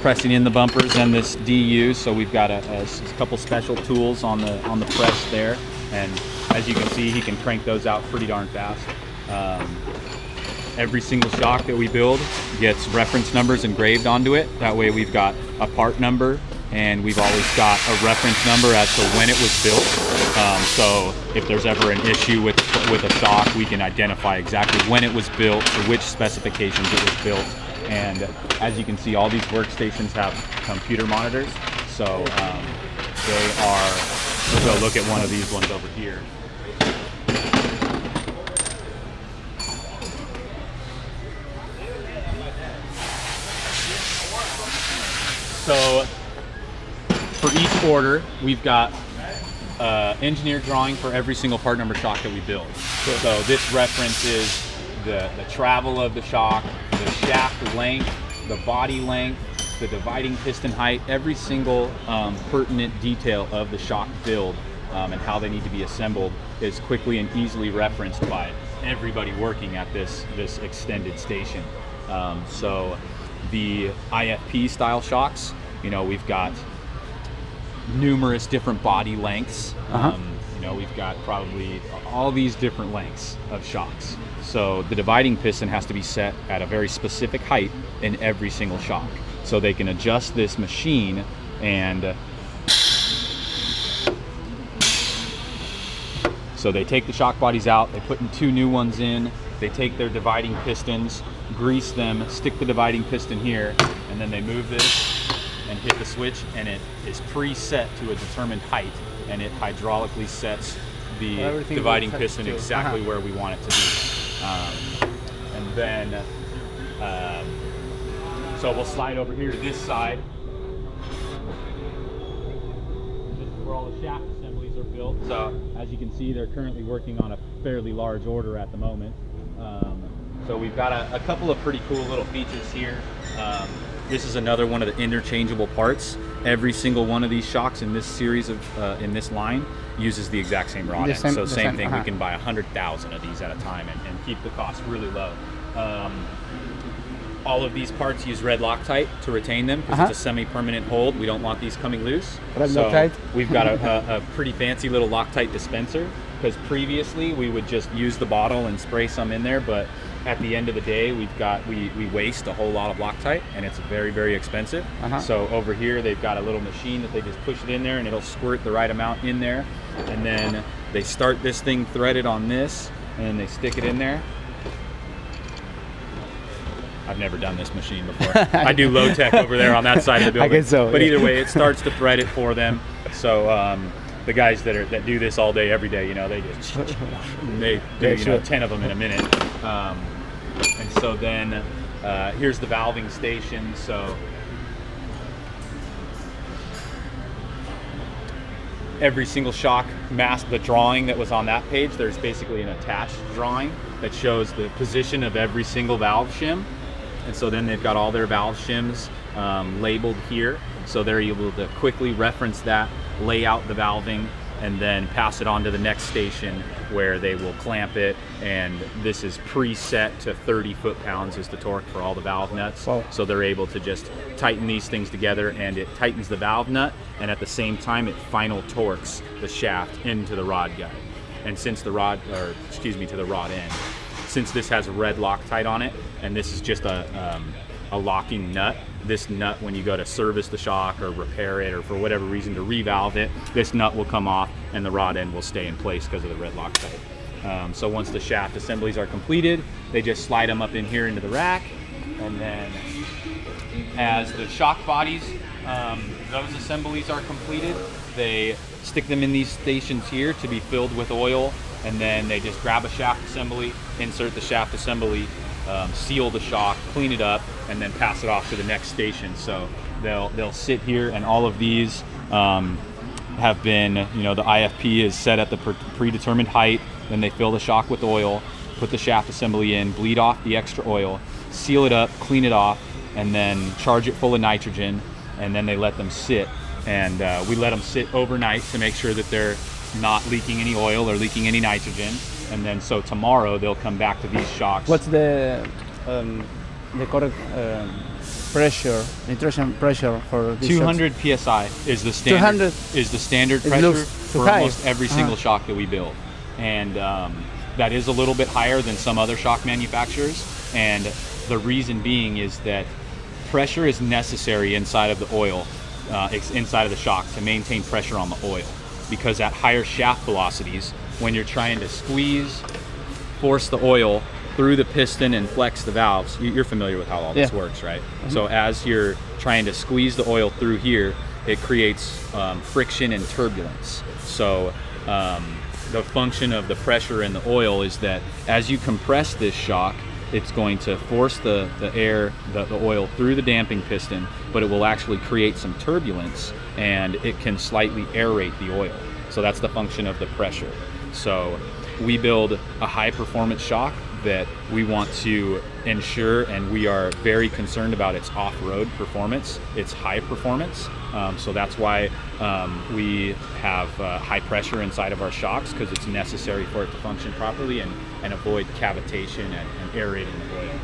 pressing in the bumpers and this DU. So we've got a couple special tools on the press there, and as you can see, he can crank those out pretty darn fast. Every single shock that we build gets reference numbers engraved onto it. That way we've got a part number, and we've always got a reference number as to when it was built. So if there's ever an issue with a shock, we can identify exactly when it was built, to which specifications it was built. And as you can see, all these workstations have computer monitors. So we'll go look at one of these ones over here. So for each order, we've got engineer drawing for every single part number shock that we build. Sure. So this reference is the travel of the shock, the shaft length, the body length, the dividing piston height, every single pertinent detail of the shock build and how they need to be assembled is quickly and easily referenced by everybody working at this extended station. So the IFP style shocks, you know, we've got numerous different body lengths. You know, we've got probably all these different lengths of shocks. So the dividing piston has to be set at a very specific height in every single shock. So they can adjust this machine, and so they take the shock bodies out, they put in 2 new ones in, they take their dividing pistons, grease them, stick the dividing piston here, and then they move this and hit the switch, and it is preset to a determined height, and it hydraulically sets the dividing piston exactly where we want it to be. And then, so we'll slide over here to this side. This is where all the shaft assemblies are built. So as you can see, they're currently working on a fairly large order at the moment. So we've got a couple of pretty cool little features here. This is another one of the interchangeable parts. Every single one of these shocks in this series of in this line uses the exact same rod end. So same thing, we can buy 100,000 of these at a time and keep the cost really low. All of these parts use red Loctite to retain them because it's a semi-permanent hold. We don't want these coming loose. So we've got a pretty fancy little Loctite dispenser, because previously we would just use the bottle and spray some in there, but at the end of the day, we waste a whole lot of Loctite, and it's very, very expensive. So over here, they've got a little machine that they just push it in there, and it'll squirt the right amount in there. And then they start this thing threaded on this, and they stick it in there. I've never done this machine before. I do low tech over there on that side of the building. I guess so. But either way, it starts to thread it for them. So the guys that do this all day, every day, you know, they just they do, you know, 10 of them in a minute. And so then here's the valving station. So every single shock mask, the drawing that was on that page, there's basically an attached drawing that shows the position of every single valve shim. And so then they've got all their valve shims labeled here. So they're able to quickly reference that, lay out the valving, and then pass it on to the next station where they will clamp it. And this is preset to 30 foot-pounds is the torque for all the valve nuts. Wow. So they're able to just tighten these things together, and it tightens the valve nut, and at the same time it final torques the shaft into the rod guide. And since the rod, or excuse me, to the rod end. Since this has red Loctite on it, and this is just a locking nut, this nut, when you go to service the shock or repair it or for whatever reason to revalve it, this nut will come off and the rod end will stay in place because of the red Loctite. So once the shaft assemblies are completed, they just slide them up in here into the rack, and then as the shock bodies, those assemblies are completed, they stick them in these stations here to be filled with oil, and then they just grab a shaft assembly, insert the shaft assembly, seal the shock, clean it up, and then pass it off to the next station. So they'll sit here, and all of these have been, you know, the IFP is set at the predetermined height. Then they fill the shock with oil, put the shaft assembly in, bleed off the extra oil, seal it up, clean it off, and then charge it full of nitrogen, and then they let them sit. And we let them sit overnight to make sure that they're not leaking any oil or leaking any nitrogen. And then so tomorrow they'll come back to these shocks. What's the correct pressure, nitrogen pressure for this 200 psi is the standard. 200. Is the standard It pressure looks too for high. almost every single shock that we build, and that is a little bit higher than some other shock manufacturers. And the reason being is that pressure is necessary inside of the oil, inside of the shock, to maintain pressure on the oil, because at higher shaft velocities, when you're trying to squeeze, force the oil through the piston and flex the valves, you're familiar with how all this works, right? So as you're trying to squeeze the oil through here, it creates friction and turbulence. So the function of the pressure in the oil is that as you compress this shock, it's going to force the oil through the damping piston, but it will actually create some turbulence, and it can slightly aerate the oil. So that's the function of the pressure. So we build a high performance shock that we want to ensure, and we are very concerned about its off-road performance, its high performance. So that's why we have high pressure inside of our shocks, because it's necessary for it to function properly and avoid cavitation and aerating the oil.